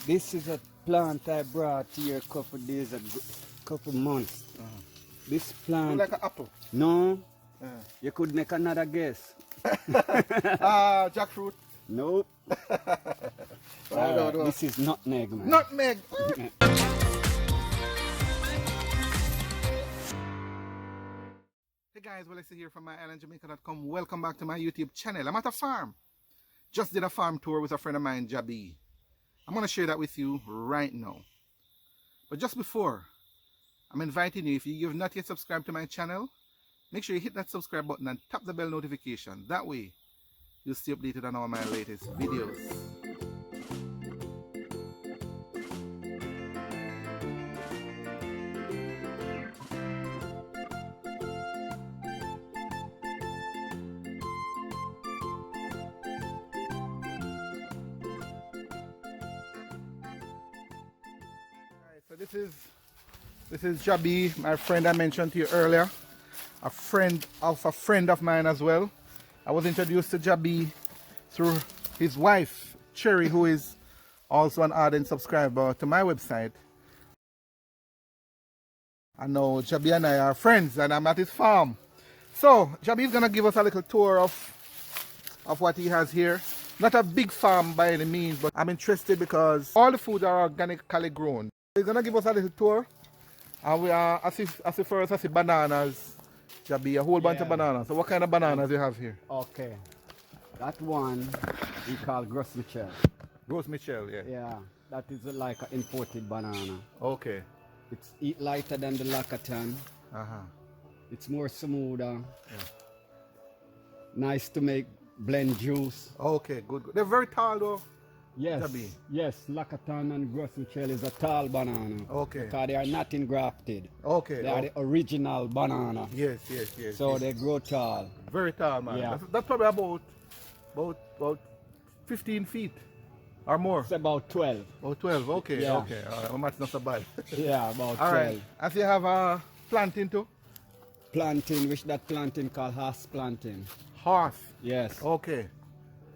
This is a plant I brought here a couple days ago, couple months. This plant. Like an apple. No. You could make another guess. Jackfruit. Nope. No. This is nutmeg, man. Nutmeg. Hey guys, Alexa here from My-Island-Jamaica.com. Welcome back to my YouTube channel. I'm at a farm. Just did a farm tour with a friend of mine, JAHB. I'm going to share that with you right now. But just before, I'm inviting you, if you have not yet subscribed to my channel, make sure you hit that subscribe button and tap the bell notification. That way, you'll stay updated on all my latest videos. So this is JAHB, my friend I mentioned to you earlier. A friend of mine as well. I was introduced to JAHB through his wife, Cherri, who is also an ardent subscriber to my website. I know JAHB and I are friends, and I'm at his farm. So JAHB is gonna give us a little tour of what he has here. Not a big farm by any means, but I'm interested because all the foods are organically grown. He's gonna give us a little tour, and we are as first as the bananas. JAHB, a whole bunch of bananas. So what kind of bananas do you have here? Okay. That one we call Gros Michel. Gros Michel, yeah. Yeah, that is like an imported banana. Okay. It's eat lighter than the Lacatan. It's more smoother. Yeah. Nice to make blend juice. Okay, good. They're very tall though. Yes, JAHB. yes, Lacatan and Gros Michel is a tall banana. Okay. Because they are not engrafted. Okay. They are the original banana. Yes. So they grow tall. Very tall, man. Yeah. That's probably about 15 feet or more. It's about 12. Oh, 12. Okay. Yeah. Okay. All right. That's not so bad. Yeah, about 12. All right. As you have a planting too? Planting, which that planting called horse planting. Horse. Yes. Okay.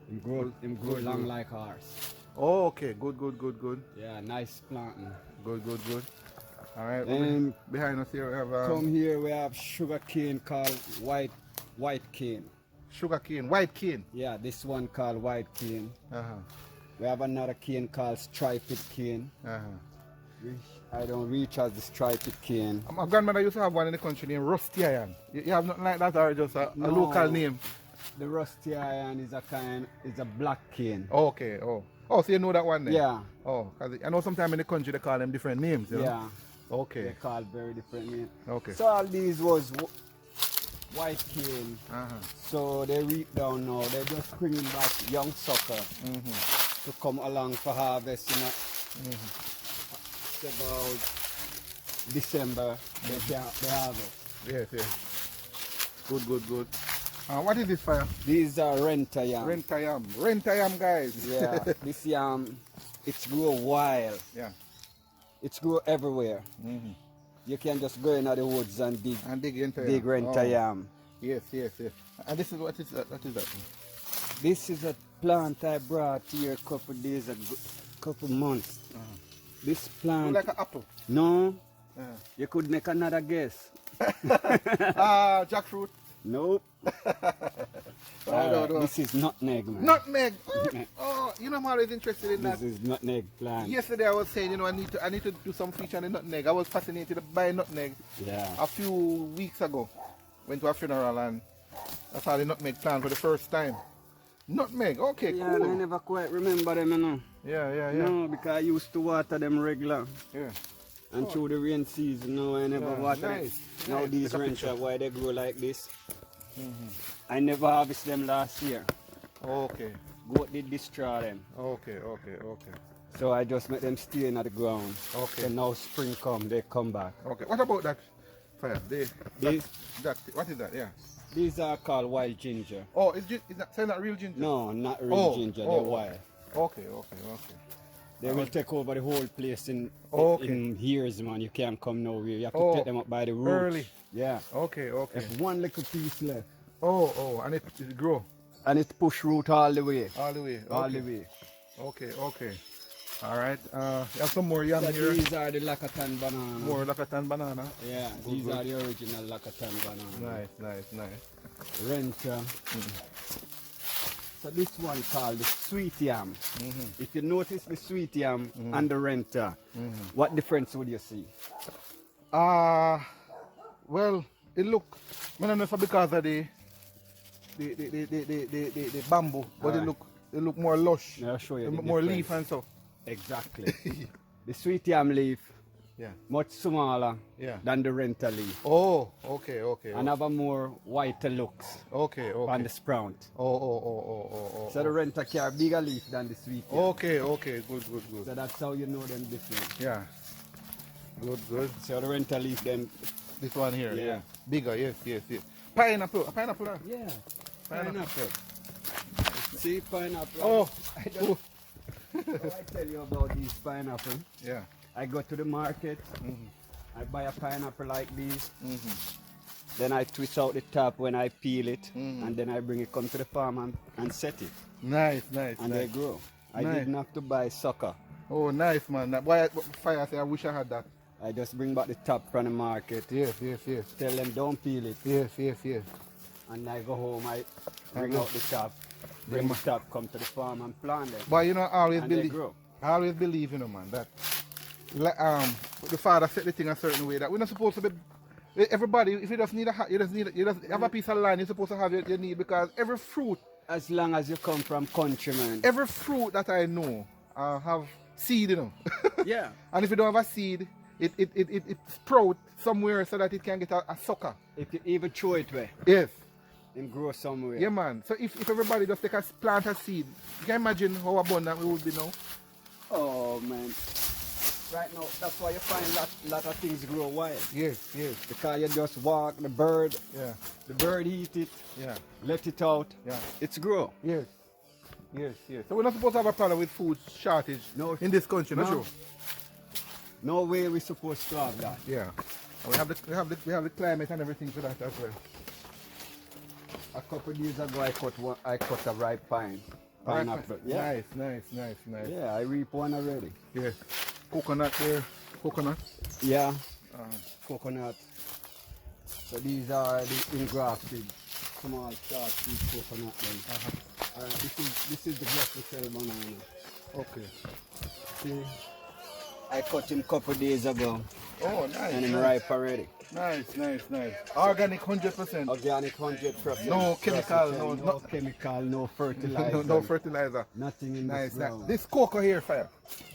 Him grow long like horse. Oh, okay. Good. Yeah, nice planting. Good. All right. And behind us here we have come here we have sugar cane called white cane. Sugar cane, white cane. Yeah, this one called white cane. We have another cane called striped cane. Which I don't reach as the striped cane. My grandmother used to have one in the country named Rusty Iron. You have nothing like that, or just a local name? The rusty iron is a black cane. Oh, okay. Oh, so you know that one then? Yeah. Oh, cause I know sometimes in the country they call them different names. You know? Yeah. Okay. They call very different names. Okay. So all these was white cane. So they reap down now. They're just bringing back young sucker to come along for harvest. It's about December they harvest. Yes. Good. What is this fire? These are renta yam. Renta yam, guys. Yeah. This yam, it's grow wild. Yeah. It's grow everywhere. You can just go in the woods and dig renta yam. Yes. And this is what is that? This is a plant I brought here a couple days ago, couple months. This plant. Like an apple. No. You could make another guess. Jackfruit. Nope. No. This is nutmeg, man. Nutmeg. Oh, you know I'm always interested in that. This is nutmeg plant. Yesterday I was saying, I need to do some feature on the nutmeg. I was fascinated by nutmeg. Yeah. A few weeks ago, went to a funeral and I saw the nutmeg plant for the first time. Nutmeg, okay, yeah, cool. I never quite remember them, you know. Yeah. No, because I used to water them regular. Yeah. And through the rain season, no, I never water them. Now Nice. these renta, why they grow like this. I never harvested them last year. Okay. Goat did destroy them. Okay. So I just let them stay in the ground. Okay. So now spring come, they come back. Okay. What about that fire? What is that? Yeah. These are called wild ginger. Oh, is that real ginger? No, not real ginger, they're wild. Okay. They will take over the whole place in years, man. You can't come nowhere. You have to take them up by the roots. Early. Yeah. Okay. There's one little piece left. And it grow. And it push root all the way. All the way. All the way. Okay. All right. You have some more yam So here. these are the Lakatan banana. More Lakatan banana. Yeah, these are the original Lakatan banana. Nice. Renter. So this one called the sweet yam. If you notice the sweet yam and the renter, what difference would you see? Well, it look, I don't know if it's because of the bamboo, but Alright. it look more lush. I'll show you the more difference. leaf and stuff. Exactly. The sweet yam leaf Yeah. much smaller Yeah. than the renter leaf Oh, okay. and have a more whiter looks Okay. on the sprout. Oh. So the renter carry bigger leaf than the sweet yam. Okay. Good. So that's how you know them different. Yeah. Good. So the renter leaf then, This one here. Yeah. Bigger, yes. Pineapple. Pineapple. yeah, pineapple. See pineapple. Oh. I don't I tell you about these pineapple. Yeah. I go to the market, I buy a pineapple like this, then I twist out the top when I peel it, and then I bring it come to the farm and set it, Nice. and they grow. I Nice. didn't have to buy sucker. Oh, nice, man. That why fire say I wish I had that. I just bring back the top from the market, Yes. tell them don't peel it, Yes. and I go home, I bring out the top, bring the top, come to the farm and plant them, But you know, I always and they believe, grow. you know, man, that the father set the thing a certain way that we're not supposed to be. Everybody, if you just need you just have a piece of land, you're supposed to have your need, because every fruit, As long as you come from country, man. every fruit that I know have seed, you know. Yeah. And if you don't have a seed, it sprout somewhere so that it can get a sucker. If you even throw it away, Yes. and grow somewhere. Yeah, man. So if everybody just take a plant a seed, you can imagine how abundant we would be now. Oh man. Right now, that's why you find lot of things grow wild. Yes. Because you just walk the bird, Yeah. the bird eat it, Yeah. let it out, Yeah. it's grow. Yes. So we're not supposed to have a problem with food shortage in this country, not No. true? No way we supposed to have that. Yeah. And we have the climate and everything for that as well. A couple of years ago, I cut a ripe pineapple. Yeah. Nice. Yeah, I reap one already. Yes. Coconut there. Coconut. Yeah. Coconut. So these are the engrafted small short sweet coconut. This is the Riverside banana. Okay. See, I cut him a couple days ago, Oh, nice. and him ripe already. Nice. Organic 100%. Organic 100%. No chemical, no chemical, no fertilizer. No fertilizer. Nothing in Nice. this ground. This cocoa here, fire.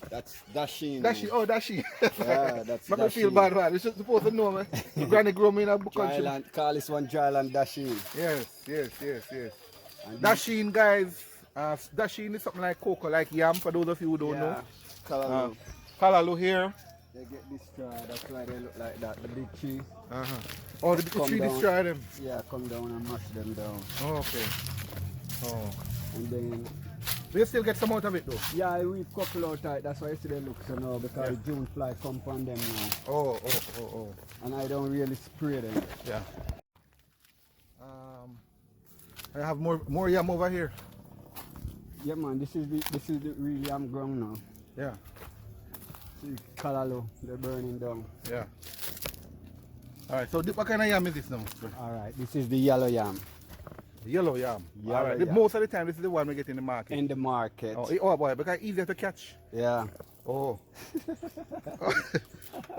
That's Dashin. Dashi. Yeah, that's Make me feel Dashin. bad, man. You should supposed to know, man. My granny grew me in a country. Dryland, call this one Dryland Dashin. Yes. And Dashin, guys. Dashin is something like cocoa, like yam, for those of you who don't know. Kalaloo. Kalalu here. They get destroyed, that's why they look like that. The big tree. Oh, the Come tree down. destroyed them. Yeah, come down and mash them down. Oh, okay. Oh. And then, We still get some out of it though. yeah, I reap couple out tight. That's why you see they look so now, because the June fly come on them now. Oh. And I don't really spray them. Yeah. I have more yam over here. Yeah man, this is the real yam ground now. Yeah. See, Kalaloo, they're burning down. Yeah. Alright, so what kind of yam is this now? Alright, this is the yellow yam. Yellow yam. Yellow Alright. yam. Most of the time this is the one we get in the market. In the market. Oh boy, because it's easier to catch. Yeah. Oh.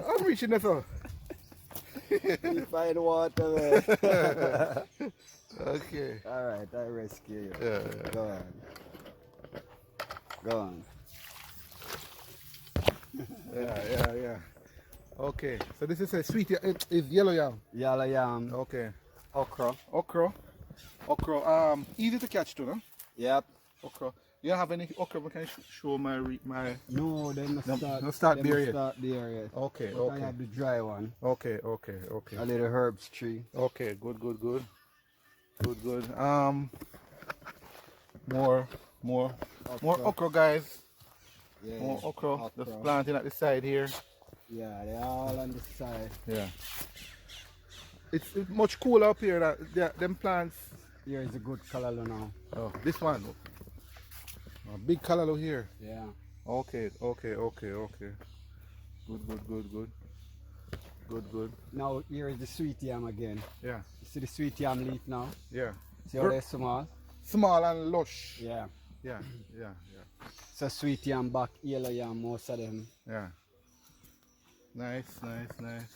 I'm reaching this up. Find water, man. Okay. Alright, I rescue you. Yeah. Go on. Yeah. Okay. So this is a sweet it's yellow yam. Yellow yam. Okay. Okra. Okra. Easy to catch too, no? Yep. Okra. You don't have any okra? We can show my No, they must start. no start they there must yet. start there yet. Okay. But I have the dry one. Okay. A little herbs tree. Okay, good. More okra, guys. Yeah. More okra. Just planting at the side here. Yeah, they're all on the side. Yeah. It's much cooler up here. Them plants. Here is a good kalaloo now. Oh, this one. Big kalaloo here. Yeah. Okay, okay, okay, okay. Good, good, good, good. Good, good. Now here is the sweet yam again. Yeah, You see the sweet yam leaf now? yeah. See how they're small? Small and lush. Yeah. Yeah, yeah, yeah. So sweet yam back, yellow yam, most of them. Yeah. Nice, nice, nice.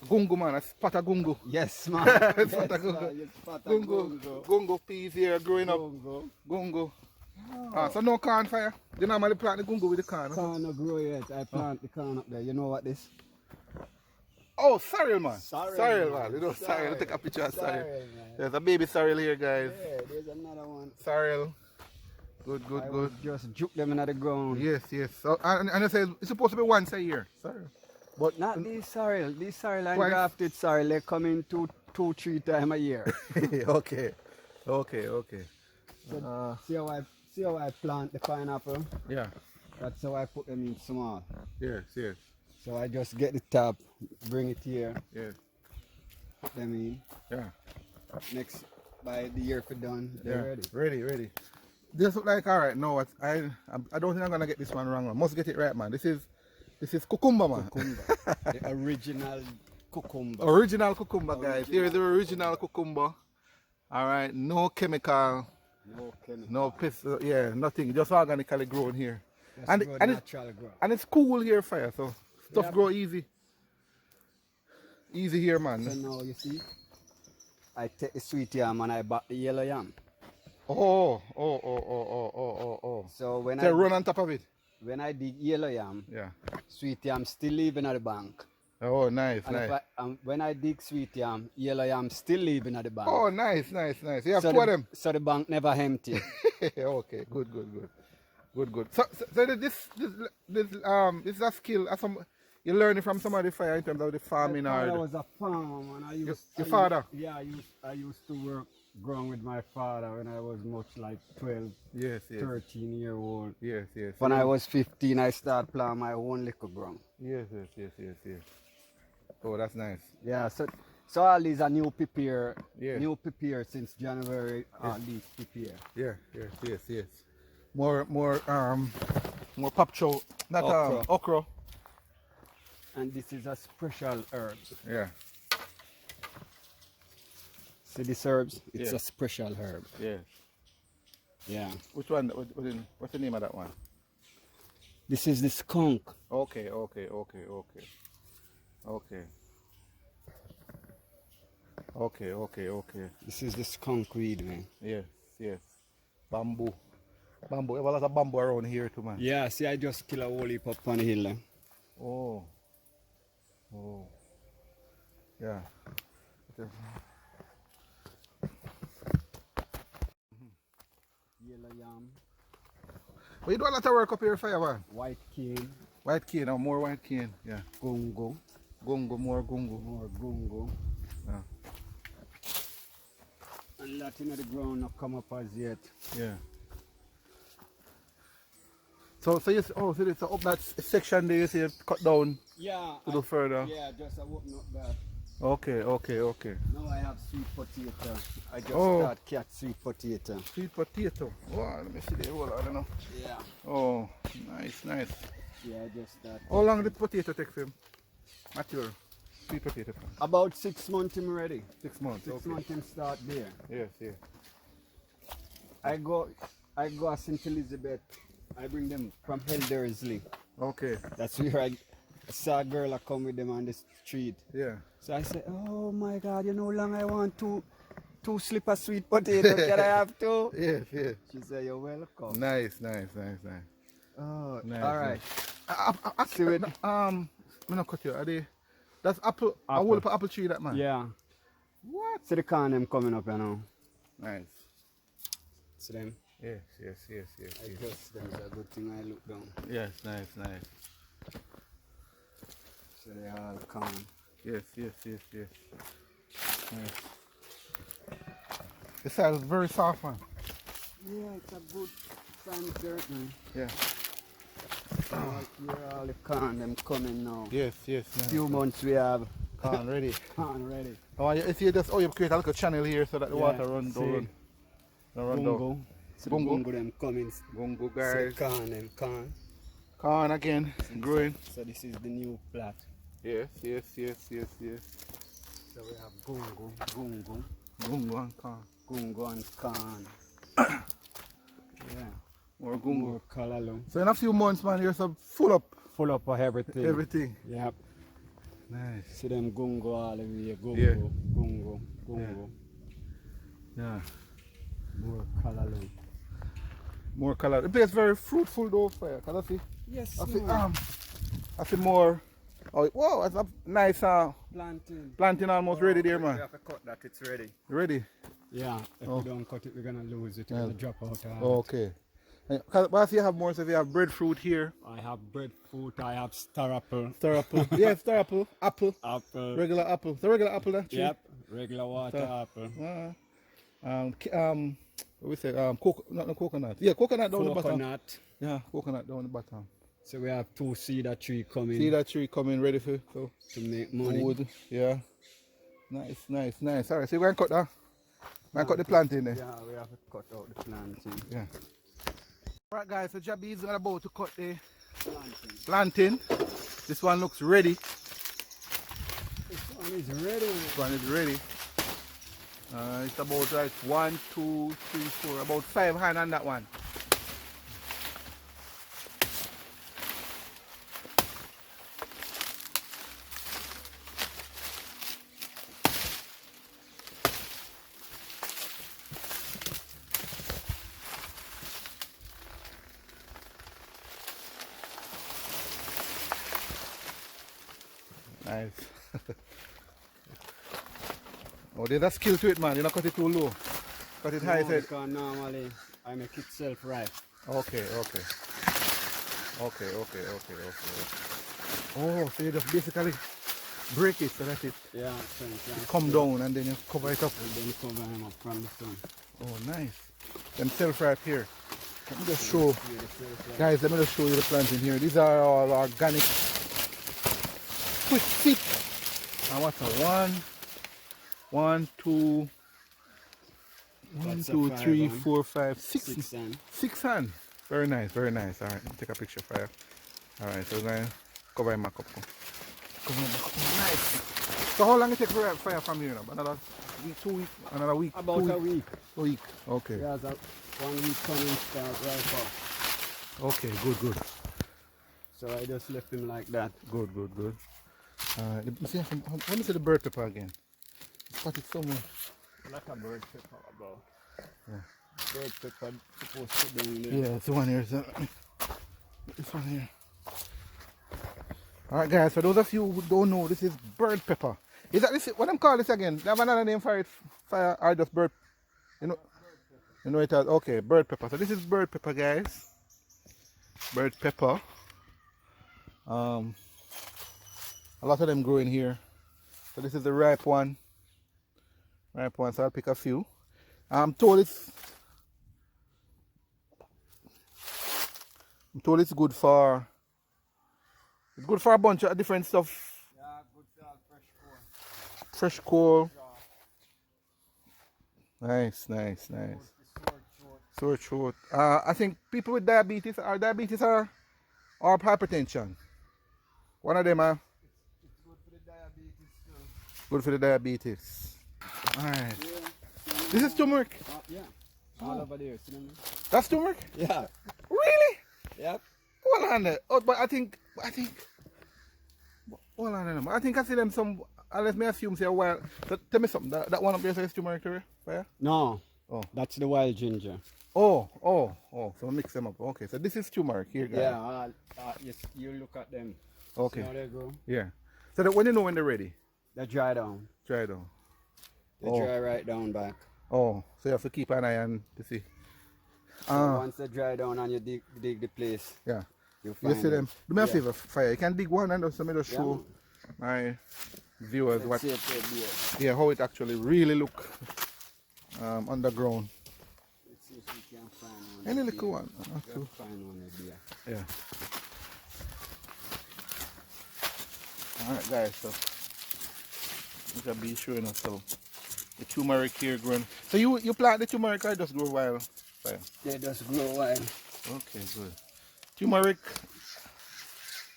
Gungu man, a spot of gungu. Yes, man. Spot Yes, of gungu. man. You spot a Gungu. gungo. Gungu peas here growing up. Gungo. Gungu. So no corn fire. You normally plant the gungu with the corn. Huh? Corn no grow yet. I plant the corn up there. You know what this? Oh, sorrel man. Sorrel, man. You know sorrel. Sorrel. Take a picture of sorrel. Sorrel, man. There's a baby sorrel here, guys. Yeah, there's another one. Sorrel. Good, good, I good. would just juke them into the ground. Yes, yes. So, and I say it's supposed to be once a year. Sorrel. But not these sorrel. These sorrel and Why? grafted sorrel, they come in two, 3 times a year. Okay. Okay, okay. So see how I plant the pineapple? Yeah. That's how I put them in small. Yes, yes. So I just get the top, bring it here, Yes. put them in. Yeah. Next, by the year for done, they're ready. Ready, ready. This look like alright. No, I don't think I'm gonna get this one wrong. Man. Must get it right, man. This is cucumber, man. Cucumber. The original cucumber. Original cucumber, guys. Here is the original cucumber. Alright, no chemical, No chemical. no pest, yeah, nothing. Just organically grown here. Just And grow and natural grow. it's cool here, fire. So stuff Yep. grow easy. Easy here, man. So now you see, I take the sweet yam and I back the yellow yam. Oh, oh, oh, oh, oh, oh, oh, oh. So when They run on top of it. when I dig yellow yam, Yeah. sweet yam still living at the bank. Oh, nice, And nice. when I dig sweet yam, yellow yam still living at the bank. Oh, nice, nice, nice. You have so two of them. So the bank never empty. Okay, good, good, good, good, good. So this is a skill. You learn it from somebody fire in terms of the farming My father or was a farmer and I used your father? Yeah, I used to work growing with my father when I was much like 12, Yes, yes, 13-year-old. yes, yes. When I was 15, I started planting my own little ground. Yes, yes, yes, yes, yes. Oh, that's nice. Yeah, so all these are new prepare, Yeah. new prepare since January. All these prepare. Yeah, yes, yes, yes. More pop chow, not Okra. okra. And this is a special herb. Yeah, See these herbs? It's Yeah. a special herb. yeah. Yeah. Which one? What's the name of that one? This is the skunk. Okay, okay, okay, okay, okay. Okay, okay, okay. This is the skunk weed, man. Yes, yes. Bamboo. Bamboo. There was a lot of bamboo around here too, man. Yeah, see, I just kill a whole heap up on the hill. Eh? Oh. Oh. Yeah. Yellow yam, But you do a lot of work up here, fire, man. white cane, White cane, or more white cane. Yeah. gungo, Gungo, more gungo. more gungo. Yeah. And that in the ground not come up as yet. Yeah. So you so up that section there you see it cut down Yeah. to do further. Yeah, just I open up that. Okay, okay, okay. Now I have sweet potato. I just Oh. start cat sweet potato. Sweet potato. Wow, let me see the whole, I don't know. Yeah. Oh, nice, nice. Yeah, I just start. How long did potato take for him? Mature. Sweet potato. About 6 months him ready. 6 months. 6 Okay. months him start there. Yes, yes. I go to St. Elizabeth. I bring them from Heldersley. Okay. That's where I saw a girl I come with them on the street. Yeah. So I said, oh my God, you know how long I want two slip of sweet potato. Can I have two? Yes, yes. She said, you're welcome. Nice, nice, nice, nice. Oh, Nice, all right. Actually, See it? I'm not cut you. Are they? That's apple. A Apple. whole apple tree, that man. Yeah. What? See the corn them coming up, you know. Nice. See them? Yes, yes, yes, yes, I yes. guess them is a good thing I look down. Yes, nice, nice. So they all corn. Yes, yes, yes, yes. Nice. This side is very soft, man. Yeah, it's a good fine dirt, man. Yeah. Right here, all the corn them coming now. Yes, yes. Nice. Few months we have Corn ready. corn ready. Oh, you see, you create a little channel here so that the Yeah, water run, see. don't run down. Gungo. So Gungo. the gungo them coming. Gungo, So guys. corn them corn. Corn again, growing. So this is the new plot. Yes, yes, yes, yes, yes. So we have gungo, gungo, Gungo and corn. gungo and corn. Yeah. More gungo. More color. So in a few months, man, you're so full up. Full up of everything. Everything. Yep. Nice. See them gungo all the way. Gungo, Yeah. gungo, gungo. Yeah. More color. More color. The place is very fruitful though, fire. Cause I see, Yes, I see more. Oh, wow, that's a nice planting. planting almost ready there, We man. have to cut that, it's ready. Ready? Yeah, if we don't cut it, we're gonna lose it. It's gonna drop out. Okay. Cause I see you have more, so you have breadfruit here. I have breadfruit, I have star apple. Star apple. Yeah, star apple. Apple. Apple. Regular apple. The regular apple, that tree. Yep, regular water apple. What we say? Not no coconut. Yeah, coconut down the bottom. Coconut. Yeah, coconut down the bottom. So we have 2 cedar tree coming See that tree coming ready for to make money. wood. Yeah. Nice, nice, nice. Alright, so you're going to cut that? Going to cut the planting there? Yeah, we have to cut out the planting. Yeah. Alright guys, so Jabi is about to cut the Planting. planting. This one looks ready. This one is ready. This one is ready. It's about like 1, 2, 3, 4, about 5 hands on that one. Nice. Oh, there's a skill to it, man. You don't cut it too low. Cut it high. Because normally I make it self-right. Okay, okay. Okay. Oh, so you just basically break it so that it Yeah, come down and then you cover it up. and then cover him up from the sun. Oh, nice. Them self-right here. Let me just show. Guys, let me just show you the planting here. These are all organic. Quick seed. And what's a 1, 2, 1, 2, 3, 4, 5, 6. 6 and 6 hand. Very nice, very nice. Alright, take a picture for you. Alright, so we're going to cover him back up. Cover him back up. Nice. So how long it take for fire from here now? Another week, 2 weeks? Another week? about 2 a week. A week. Okay. Yeah, that 1 week coming start right off. Okay, good. So I just left him like that. Good. Let me see the bird pepper again. Cut it somewhere. Like a bird pepper about. Yeah. Bird pepper supposed to be in there. Yeah, it's the one here. This one here. Alright guys, for those of you who don't know, this is bird pepper. Is that this? What I'm calling this again? Do you have another name for it? Fire or just bird? You know it has. Okay, bird pepper. So this is bird pepper, guys. Bird pepper. A lot of them grow in here. So this is the ripe one. So I'll pick a few. I'm told it's good for a bunch of different stuff. Yeah, good for Fresh coal. Nice. Sore throat. I think people with diabetes or hypertension. One of them are It's good for the diabetes too. good for the diabetes. Alright. This is turmeric. Yeah. All over there, see them? That's turmeric? Yeah. Really? Yep. Hold on there. Oh, but I think hold on there. I think I see them some, unless me assume say a while. Tell me something. That one up there says turmeric there? Fire? No. Oh. That's the wild ginger. Oh. So mix them up. Okay, so this is turmeric here, guys. Yeah, yes, you look at them. Okay. See how they go? Yeah. So that when you know when they're ready, They dry down. dry down. They Oh. dry right down back. Oh, so you have to keep an eye on to see. So once they dry down and you dig the place, Yeah. you You find see them. Do me a Yeah. favor, fire. You can dig one and also just show my viewers what, Let's see if they do it. how it actually really look underground. Let's see if we can find one. Any there. little one. We'll find one there. Yeah. Alright guys, so we can be showing us so the turmeric here growing. So you plant the turmeric or just grow wild? Fire. They just grow wild. Okay, good. Turmeric,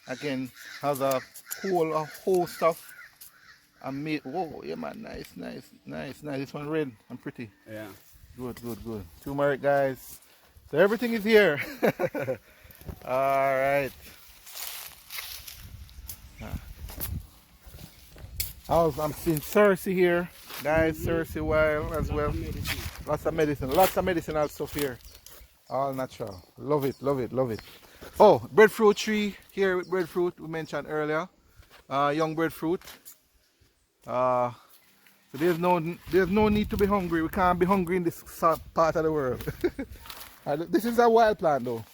again, has a whole stuff. And made, whoa, yeah man, nice. This one red and pretty. Yeah. Good. Turmeric, guys. So everything is here. All right. I'm seeing Cersei here, guys. Cersei wild as well. Lots of medicinal stuff here. All natural. Love it. Oh, breadfruit tree here with breadfruit we mentioned earlier. Young breadfruit. So there's no need to be hungry. We can't be hungry in this part of the world. This is a wild plant though.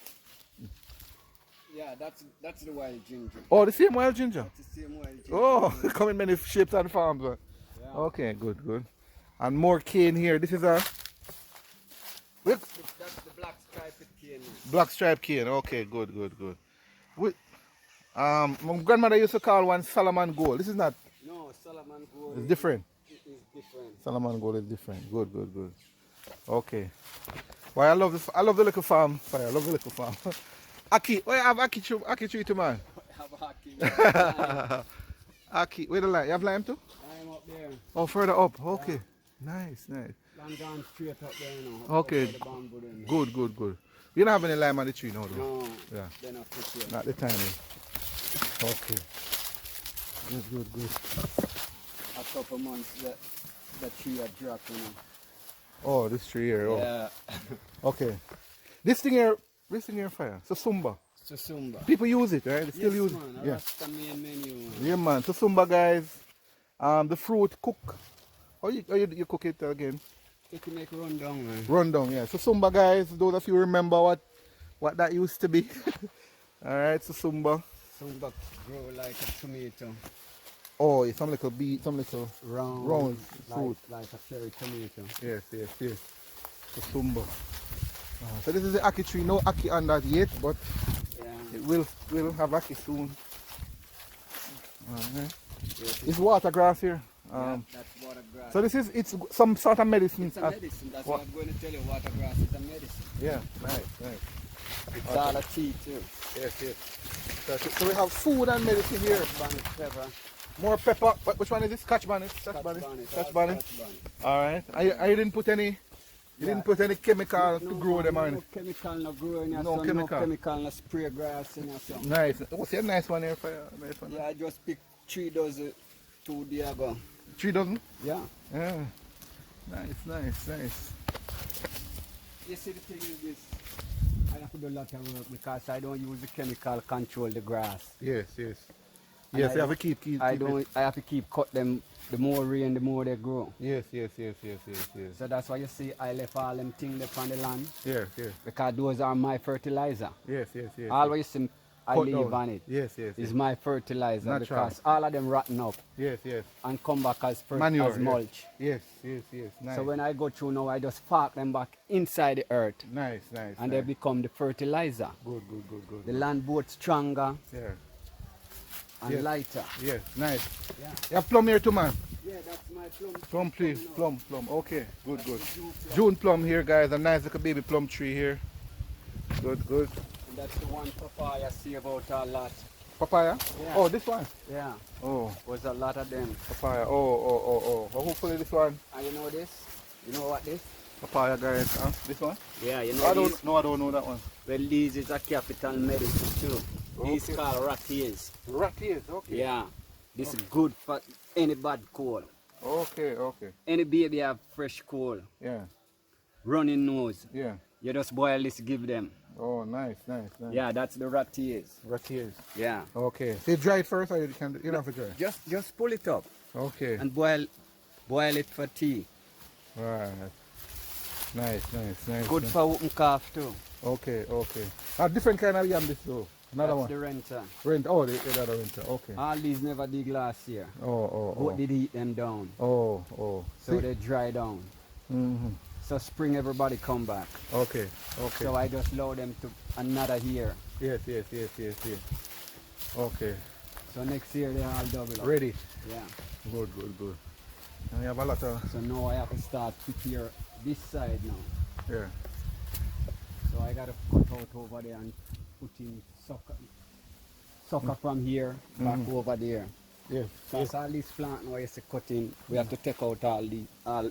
Yeah, that's the wild ginger. Oh, the same wild ginger. That's the same wild ginger. Oh, come in many shapes and forms. Yeah. Okay, good. And more cane here. This is a That's the black striped cane. black stripe cane. Okay, good. My grandmother used to call one Solomon Gold. This is not. No, Solomon Gold. It's different. It is different. Solomon Gold is different. Good. Okay. Why I love the little farm. Fire. I love the little farm. Aki, where you have Aki tree too, man? I have Aki. Aki, where the lime? You have lime too? I'm up there. Oh, further up. Okay. Nice. I'm down straight up there now. Okay. The bamboo there. Good. You don't have any lime on the tree, no? No. Yeah. They're not put here. Not the tiny. Okay. Good. A couple months that tree had dropped, you know. Oh, this tree here. Oh. Yeah. Okay. This thing here fire. Susumba. Susumba. People use it, right? They still use man, it. Yeah. That's the main menu. Man. Yeah, man. Susumba, guys. The fruit cook. How you cook it again? It can make rundown, man. Rundown, yeah. Susumba, guys. Those of you remember what that used to be. All right, Susumba. Susumba grow like a tomato. Oh, it's some little round fruit. Like a cherry tomato. Yes. Susumba. So this is the Aki tree. No Aki on that yet, but Yeah. it will have Aki soon. Yes, It's water grass here. that's water grass. So it's some sort of medicine. It's a medicine. That's what I'm going to tell you. Water grass is a medicine. Yeah, nice. It's all a tea too. Yes. So we have food and medicine here. Bonnet pepper. More pepper. Which one is this? Scotch bonnet. Bonnet. All right. I didn't put any. You didn't put any chemical to grow them on. No chemical, no growing. No No chemical. chemical, no spray grass and so. Nice. Oh, see a nice one here for you. Nice one. Yeah, I just picked 3 dozen 2 days ago. 3 dozen? Yeah. Yeah. Nice. You see the thing is this. I have to do a lot of work because I don't use the chemical control the grass. Yes. And Yes, you have to keep I have to keep cut them. The more rain, the more they grow. Yes. So that's why you see I left all them things left on the land. Yes. Because those are my fertilizer. Yes. All what you see I Cut leave down. on it Yes. is my fertilizer. Natural. Because all of them rotten up Yes. and come back as Manure, as mulch. Yes. Nice. So when I go through now, I just park them back inside the earth Nice. and they become the fertilizer. Good. The land both stronger Yeah. and Yes. lighter. Yes, nice. Yeah. You have plum here too, man. Yeah, that's my plum. Plum, please. Plum. Okay, good. June plum here, guys. A nice little baby plum tree here. Good. And that's the one papaya I see about a lot. Papaya? Yeah. Oh, this one. Yeah, Oh, was a lot of them. papaya. Oh. Well, hopefully this one. And you know this? You know what this? Papaya, guys. Huh? This one? Yeah, you know I this? don't know that one. Well, these is a capital medicine too. These Okay. called ratiers. Ratiers, okay. Yeah, this is good for any bad cold. Okay. Any baby have fresh cold, Yeah. running nose. Yeah. You just boil this, give them. Oh, nice. Yeah, that's the ratiers. Ratiers. Yeah. Okay. So you dry it first or you don't have to dry? Just pull it up Okay. and boil it for tea. Right. Nice. Good for whooping cough too. Okay. A different kind of yam this though. Another That's one. the renter. Rent. Oh, the other renter. Okay. All these never dig last year. Oh. Both did eat them down. Oh. So they dry down. Mm-hmm. So spring everybody come back. Okay. So I just load them to another year. Yes. Okay. So next year they all double up. Ready. Yeah. Good. And you have a lot of. So now I have to start prepare this side now. Yeah. So I gotta cut out over there and put in sucker from here back over there. Yes. Because all these plants now you see cutting, we have to take out all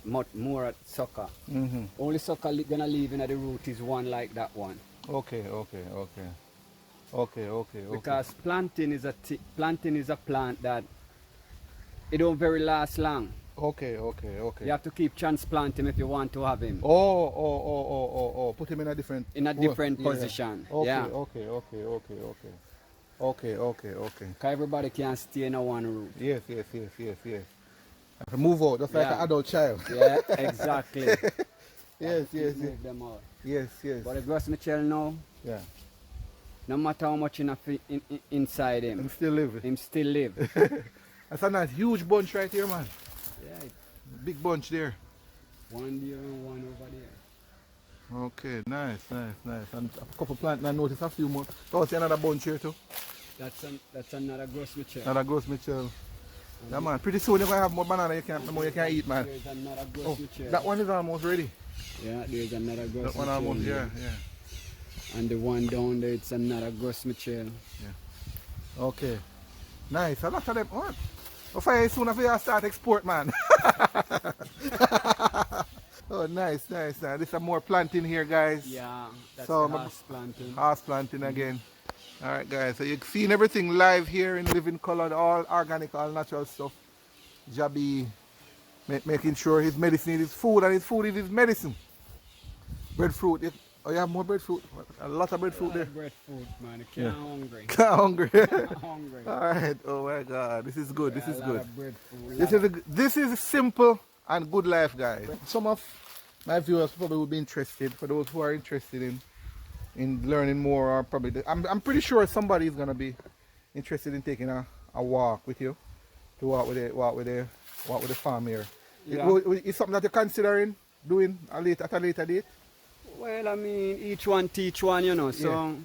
much more sucker. Only sucker gonna leave in the root is one like that one. Okay. Because planting is a plant that it don't very last long. Okay. You have to keep transplanting if you want to have him Oh. Put him in a different position. Okay, Yeah. Okay. Because everybody can't stay in a one root. Yes. Have to move out, just like an adult child. Yeah, exactly. Yes. Move them out. Yes. But the Gros Michel now, Yeah. no matter how much inside him, Him still live. live. That's a nice huge bunch right here, man. Yeah, Big bunch there. one there and one over there. Okay, nice. And a couple plants, I noticed a few more. Oh, see another bunch here too. That's another Gros Michel. Another Gros Michel. Yeah, man. Pretty soon you're going to have more banana you can eat, man. There's another Gros Michel. That one is almost ready. Yeah, there's another Gros That one Michel. almost, yeah. And the one down there, it's another Gros Michel. Okay. Nice. A lot of them. What? Hopefully soon after you start export, man. Oh, nice. This is more planting here, guys. Yeah, that's So, the house planting. House planting again. All right, guys. So you've seen everything live here in living color, all organic, all natural stuff. JAHB making sure his medicine is his food and his food is his medicine. Breadfruit. Oh, you have more breadfruit? A lot of breadfruit there. Breadfruit, man. I can't hungry. Hungry. Hungry. All right. Oh my God. This is good. This is good. Breadfruit. This is simple and good life, guys. Some of my viewers probably will be interested. For those who are interested in learning more, or probably I'm pretty sure somebody is gonna be interested in taking a walk with you, to walk with the farm here. Yeah. It's something that you're considering doing at a later date. Well, I mean, each one teach one, you know. So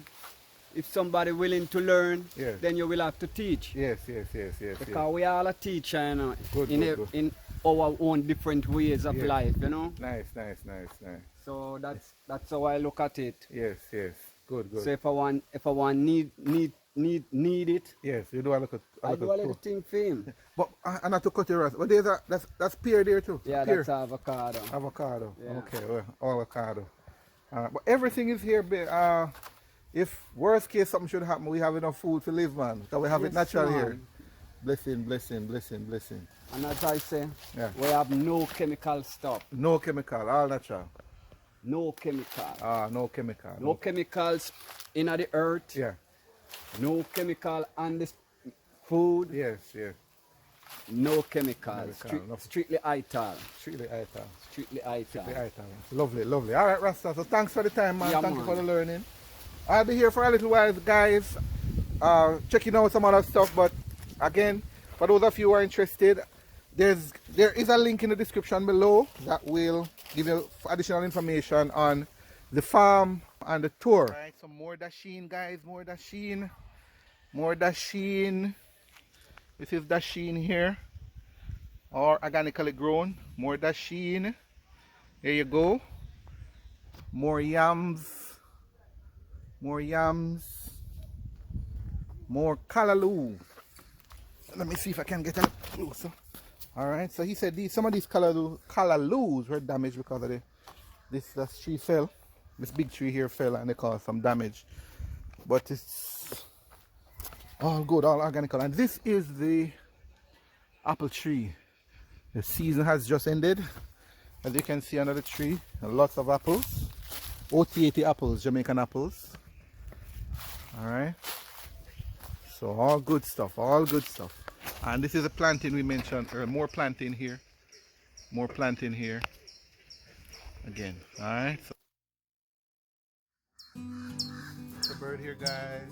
if somebody willing to learn, then you will have to teach. Yes. Because we all a teacher, you know, Good. in our own different ways of life, you know. Nice. So that's how I look at it. Yes. Good. So if I want need it, Yes, you do a little. I do a little thing for him. But and not to cut your rest. But there's that's pear there too. Yeah, pear. that's avocado. Avocado. Yeah. Okay, well, avocado. But everything is here. If worst case something should happen, we have enough food to live, man. Because we have it natural here. Blessing. And as I say, Yeah. we have no chemical stuff. No chemical, all natural. No chemical. No chemical. No chemicals in the earth. Yeah. No chemical on the food. Yes. No chemicals. Chemical, Strictly ital. Strictly item. Strictly ital. The item. Lovely. All right, Rasta. So thanks for the time, man. Yeah, Thank man. you for the learning. I'll be here for a little while, guys. Checking out some other stuff. But again, for those of you who are interested, there is a link in the description below that will give you additional information on the farm and the tour. All right, some more dasheen, guys. More dasheen. This is dasheen here, or organically grown. More dasheen. There you go. More yams. More callaloo. Let me see if I can get a little closer. All right. So he said some of these callaloos were damaged because of this tree fell. This big tree here fell and they caused some damage. But it's all good, all organic. And this is the apple tree. The season has just ended. As you can see, another tree, lots of apples. OT80 apples, Jamaican apples. All right. So all good stuff. And this is a planting we mentioned, or more planting here. Again. All right. So, the bird here, guys.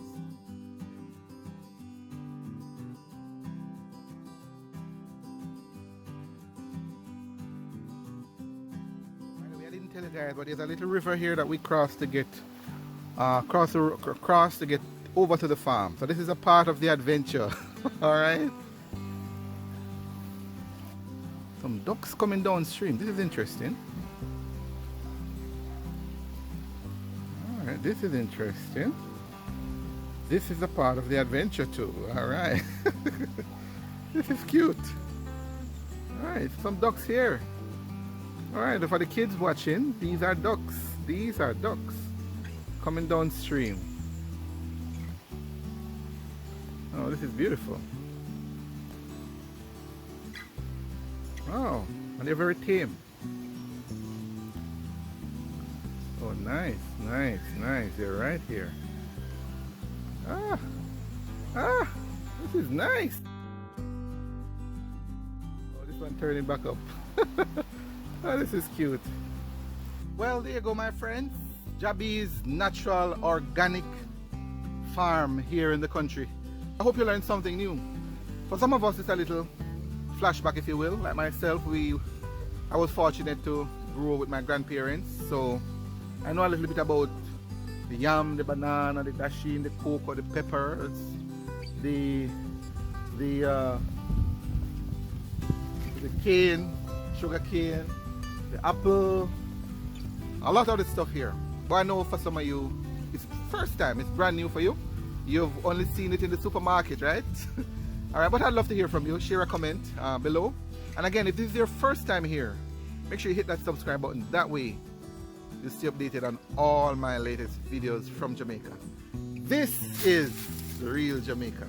I didn't tell you guys, but there's a little river here that we cross to get cross to get over to the farm. So this is a part of the adventure. All right. Some ducks coming downstream. This is interesting. All this is interesting. This is a part of the adventure too. All right. This is cute. All right, some ducks here. All right, for the kids watching, these are ducks. These are ducks coming downstream. Oh, this is beautiful. Oh, and they're very tame. Oh, nice, nice, nice. They're right here. Ah, this is nice. Oh, this one turning back up. Oh, this is cute. Well, there you go, my friends. JAHB's natural organic farm here in the country. I hope you learned something new. For some of us, it's a little flashback, if you will. Like myself, I was fortunate to grow with my grandparents, so I know a little bit about the yam, the banana, the dasheen, the cocoa, the peppers, the cane, sugar cane, the apple, a lot of the stuff here. But I know for some of you, it's first time, it's brand new for you. You've only seen it in the supermarket, right? Alright, but I'd love to hear from you. Share a comment below. And again, if this is your first time here, make sure you hit that subscribe button. That way, you'll stay updated on all my latest videos from Jamaica. This is The Real Jamaica.